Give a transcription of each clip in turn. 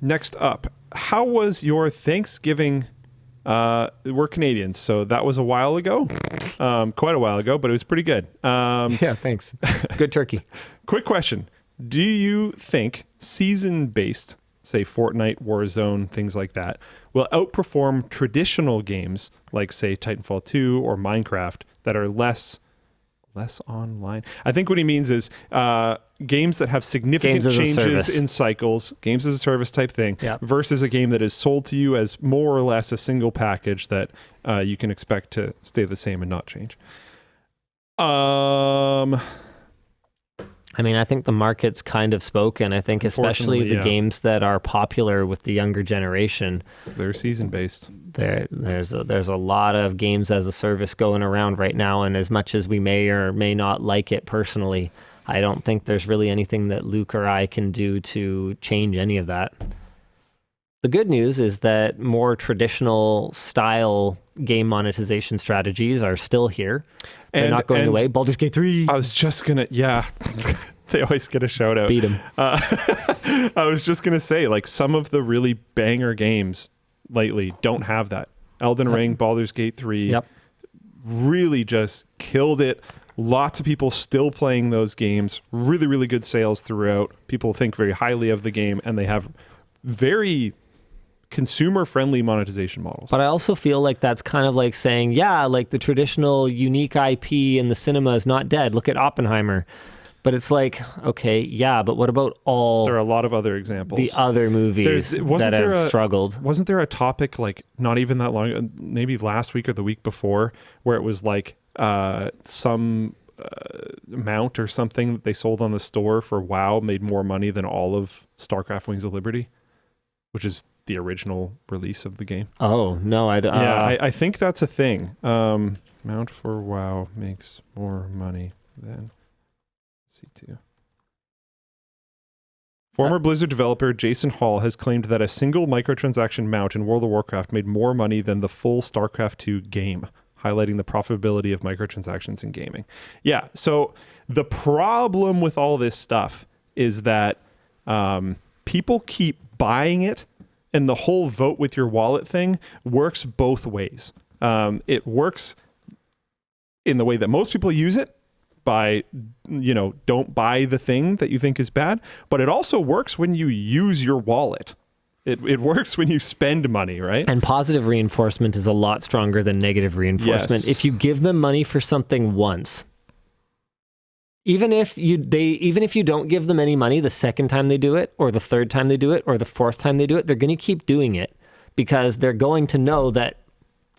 Next up, how was your Thanksgiving? We're Canadians, so that was a while ago, quite a while ago, but it was pretty good. Yeah, thanks. Good turkey. Quick question. Do you think season-based, say Fortnite, Warzone, things like that, will outperform traditional games like, say, Titanfall 2 or Minecraft that are less online? I think what he means is games that have significant changes in cycles, games as a service type thing, versus a game that is sold to you as more or less a single package that you can expect to stay the same and not change. I mean, I think the market's kind of spoken. I think especially the games that are popular with the younger generation. They're season-based. There's a lot of games as a service going around right now, and as much as we may or may not like it personally, I don't think there's really anything that Luke or I can do to change any of that. The good news is that more traditional style game monetization strategies are still here. They're not going away. Baldur's Gate 3. I was just going to, they always get a shout out. Beat them. I was just going to say, like, some of the really banger games lately don't have that. Elden Ring, Baldur's Gate 3, really just killed it. Lots of people still playing those games. Really, really good sales throughout. People think very highly of the game, and they have very consumer-friendly monetization models. But I also feel like that's kind of like saying, like the traditional unique IP in the cinema is not dead. Look at Oppenheimer. But it's like, okay, but what about all... There are a lot of other examples. The other movies that have struggled. Wasn't there a topic, like, not even that long, maybe last week or the week before, where it was like some mount or something that they sold on the store for WoW made more money than all of StarCraft Wings of Liberty, which is the original release of the game. Oh, no. I think that's a thing. Mount for WoW makes more money than C2. Former Blizzard developer Jason Hall has claimed that a single microtransaction mount in World of Warcraft made more money than the full StarCraft 2 game, highlighting the profitability of microtransactions in gaming. Yeah, so the problem with all this stuff is that people keep buying it, and the whole vote with your wallet thing works both ways. It works in the way that most people use it, by, don't buy the thing that you think is bad, but it also works when you use your wallet. It works when you spend money, right? And positive reinforcement is a lot stronger than negative reinforcement. Yes. If you give them money for something once, even if you don't give them any money the second time they do it, or the third time they do it, or the fourth time they do it, they're going to keep doing it because they're going to know that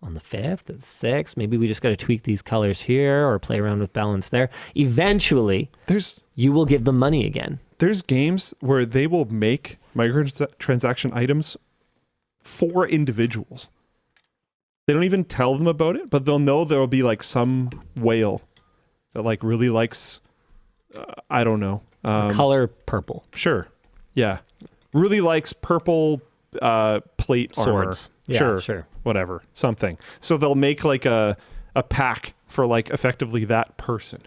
on the 5th, the 6th, maybe we just got to tweak these colors here or play around with balance there. Eventually, you will give them money again. There's games where they will make microtransaction items for individuals. They don't even tell them about it, but they'll know there will be like some whale that like really likes, I don't know. Color purple. Sure. Yeah. Really likes purple plate swords. Armor. Sure. Whatever. Something. So they'll make like a pack for like effectively that person.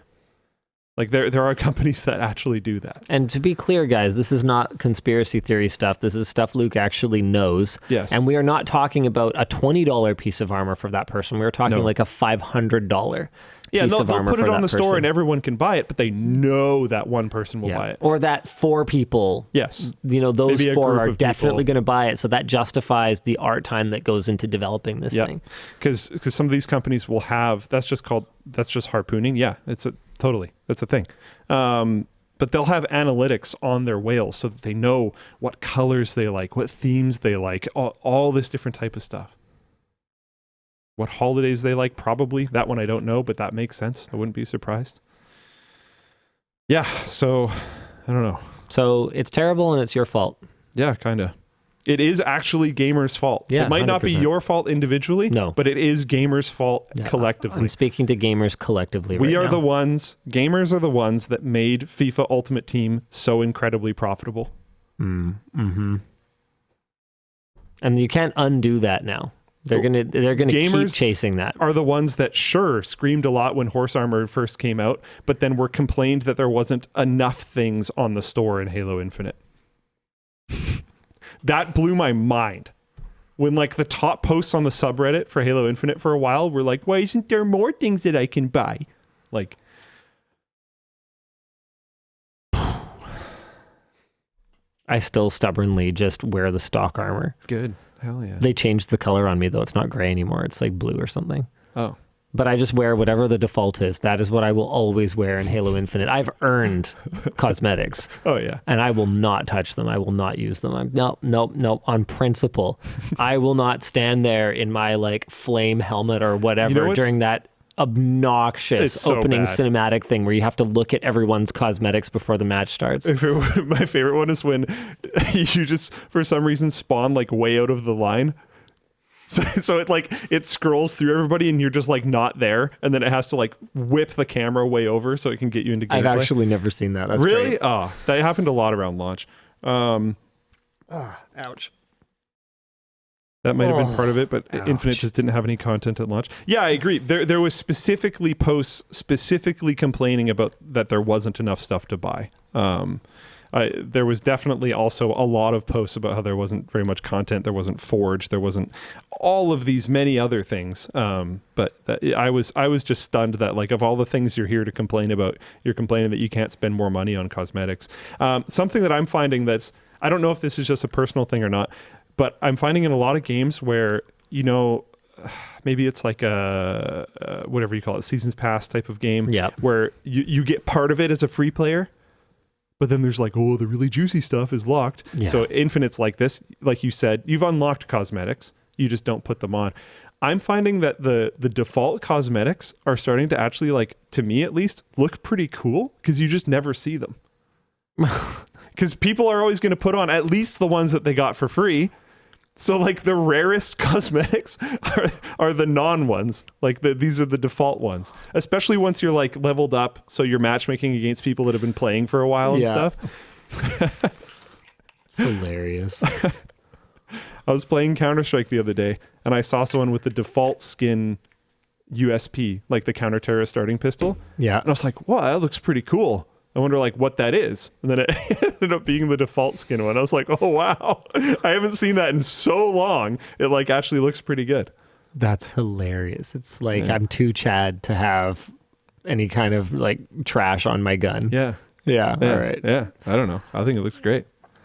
Like there are companies that actually do that. And to be clear, guys, this is not conspiracy theory stuff. This is stuff Luke actually knows. Yes. And we are not talking about a $20 piece of armor for that person. We're talking like a $500 piece of armor. They'll put it on the person. store and everyone can buy it, but they know that one person will buy it. Or that 4 people. Yes. Those 4 are definitely going to buy it. So that justifies the art time that goes into developing this thing. Because some of these companies will have, that's just harpooning. Yeah, that's a thing. But they'll have analytics on their whales so that they know what colors they like, what themes they like, all this different type of stuff. What holidays they like, probably. That one I don't know, but that makes sense. I wouldn't be surprised. Yeah, so I don't know. So it's terrible and it's your fault. Yeah, kind of. It is actually gamers' fault. Yeah, it might 100%. not be your fault individually, but it is gamers' fault collectively. I'm speaking to gamers collectively gamers are the ones that made FIFA Ultimate Team so incredibly profitable. Mm-hmm. And you can't undo that now. They're gonna keep chasing that. Are the ones that screamed a lot when Horse Armor first came out, but then were complained that there wasn't enough things on the store in Halo Infinite. That blew my mind. When like the top posts on the subreddit for Halo Infinite for a while were like, why isn't there more things that I can buy? Like, I still stubbornly just wear the stock armor. good. Hell yeah. They changed the color on me though. It's not gray anymore. It's like blue or something. Oh. But I just wear whatever the default is. That is what I will always wear in Halo Infinite. I've earned cosmetics. Oh yeah. And I will not touch them. I will not use them. No. On principle, I will not stand there in my like flame helmet or whatever during that obnoxious opening cinematic thing where you have to look at everyone's cosmetics before the match starts. My favorite one is when you just for some reason spawn like way out of the line. So it like it scrolls through everybody and you're just like not there, and then it has to like whip the camera way over so it can get you into gameplay. I've actually never seen that. That's really great. Oh, that happened a lot around launch. Ouch. That might have been part of it, but Ouch. Infinite just didn't have any content at launch. Yeah, I agree. There was specifically posts specifically complaining about that there wasn't enough stuff to buy. There was definitely also a lot of posts about how there wasn't very much content. There wasn't Forge. There wasn't all of these many other things. I was just stunned that like of all the things you're here to complain about, you're complaining that you can't spend more money on cosmetics. Something that I'm finding that's, I don't know if this is just a personal thing or not, but I'm finding in a lot of games where, you know, maybe it's like a whatever you call it, seasons pass type of game, where you get part of it as a free player. But then there's like, oh, the really juicy stuff is locked. Yeah. So Infinite's like this. Like you said, you've unlocked cosmetics. You just don't put them on. I'm finding that the default cosmetics are starting to actually, like, to me at least, look pretty cool because you just never see them. Because people are always going to put on at least the ones that they got for free. So like the rarest cosmetics are the non ones. Like these are the default ones, especially once you're like leveled up. So you're matchmaking against people that have been playing for a while and stuff. It's hilarious. I was playing Counter-Strike the other day and I saw someone with the default skin USP, like the counter-terrorist starting pistol. Yeah. And I was like, wow, that looks pretty cool. I wonder like what that is. And then it ended up being the default skin one. I was like, oh, wow. I haven't seen that in so long. It like actually looks pretty good. That's hilarious. It's like I'm too Chad to have any kind of like trash on my gun. Yeah. Yeah. All right. Yeah. I don't know. I think it looks great.